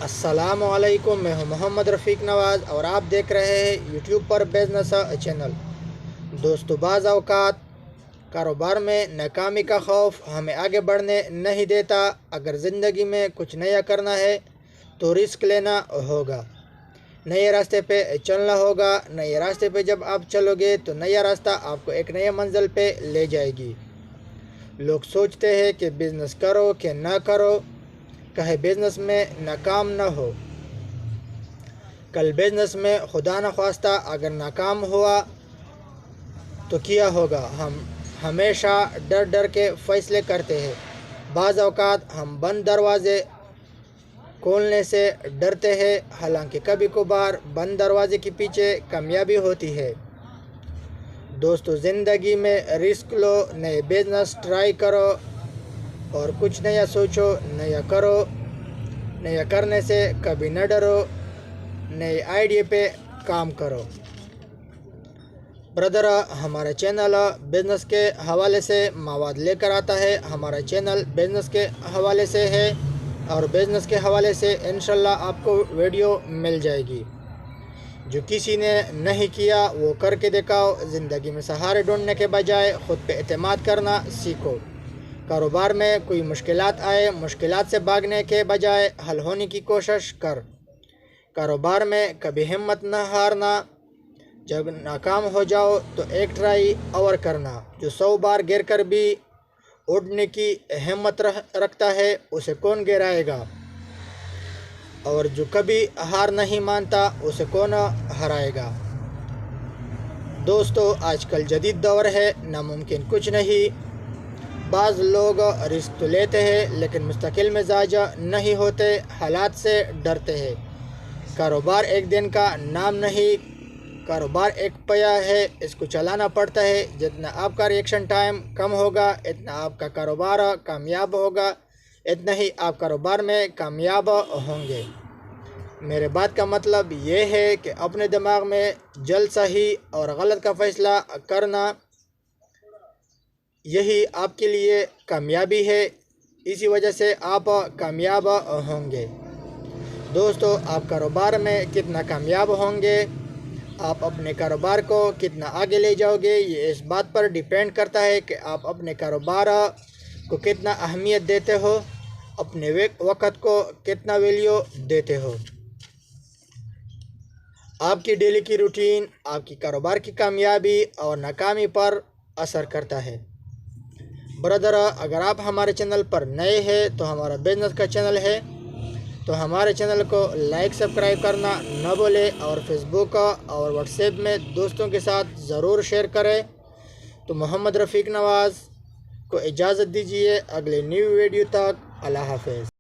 السلام علیکم، میں ہوں محمد رفیق نواز اور آپ دیکھ رہے ہیں یوٹیوب پر بزنس چینل۔ دوستو، بعض اوقات کاروبار میں ناکامی کا خوف ہمیں آگے بڑھنے نہیں دیتا۔ اگر زندگی میں کچھ نیا کرنا ہے تو رسک لینا ہوگا، نئے راستے پہ چلنا ہوگا۔ نئے راستے پہ جب آپ چلو گے تو نیا راستہ آپ کو ایک نئے منزل پہ لے جائے گی۔ لوگ سوچتے ہیں کہ بزنس کرو کہ نہ کرو، کہیں بزنس میں ناکام نہ ہو۔ کل بزنس میں خدا نخواستہ اگر ناکام ہوا تو کیا ہوگا؟ ہم ہمیشہ ڈر ڈر کے فیصلے کرتے ہیں۔ بعض اوقات ہم بند دروازے کھولنے سے ڈرتے ہیں، حالانکہ کبھی کبھار بند دروازے کے پیچھے کامیابی ہوتی ہے۔ دوستو، زندگی میں رسک لو، نئے بزنس ٹرائی کرو اور کچھ نیا سوچو، نیا کرو۔ نیا کرنے سے کبھی نہ ڈرو، نئے آئیڈیا پہ کام کرو۔ برادر، ہمارا چینل بزنس کے حوالے سے مواد لے کر آتا ہے۔ ہمارا چینل بزنس کے حوالے سے ہے اور بزنس کے حوالے سے انشاءاللہ آپ کو ویڈیو مل جائے گی۔ جو کسی نے نہیں کیا وہ کر کے دکھاؤ۔ زندگی میں سہارے ڈھونڈنے کے بجائے خود پہ اعتماد کرنا سیکھو۔ کاروبار میں کوئی مشکلات آئے، مشکلات سے بھاگنے کے بجائے حل ہونے کی کوشش کر۔ کاروبار میں کبھی ہمت نہ ہارنا۔ جب ناکام ہو جاؤ تو ایک ٹرائی اور کرنا۔ جو 100 بار گر کر بھی اٹھنے کی ہمت رکھتا ہے اسے کون گرائے گا؟ اور جو کبھی ہار نہیں مانتا اسے کون ہرائے گا؟ دوستو، آج کل جدید دور ہے، ناممکن کچھ نہیں۔ بعض لوگ رسک تو لیتے ہیں لیکن مستقل مزاج نہیں ہوتے، حالات سے ڈرتے ہیں۔ کاروبار ایک دن کا نام نہیں، کاروبار ایک پیا ہے، اس کو چلانا پڑتا ہے۔ جتنا آپ کا ریئیکشن ٹائم کم ہوگا اتنا آپ کا کاروبار کامیاب ہوگا، اتنا ہی آپ کاروبار میں کامیاب ہوں گے۔ میرے بات کا مطلب یہ ہے کہ اپنے دماغ میں جلد صحیح اور غلط کا فیصلہ کرنا، یہی آپ کے لیے کامیابی ہے، اسی وجہ سے آپ کامیاب ہوں گے۔ دوستو، آپ کاروبار میں کتنا کامیاب ہوں گے، آپ اپنے کاروبار کو کتنا آگے لے جاؤ گے، یہ اس بات پر ڈیپینڈ کرتا ہے کہ آپ اپنے کاروبار کو کتنا اہمیت دیتے ہو، اپنے وقت کو کتنا ویلیو دیتے ہو۔ آپ کی ڈیلی کی روٹین آپ کی کاروبار کی کامیابی اور ناکامی پر اثر کرتا ہے۔ برادر، اگر آپ ہمارے چینل پر نئے ہیں تو ہمارا بزنس کا چینل ہے تو ہمارے چینل کو لائک سبسکرائب کرنا نہ بھولیں، اور فیس بک اور واٹس ایپ میں دوستوں کے ساتھ ضرور شیئر کریں۔ تو محمد رفیق نواز کو اجازت دیجیے، اگلے نیو ویڈیو تک اللہ حافظ۔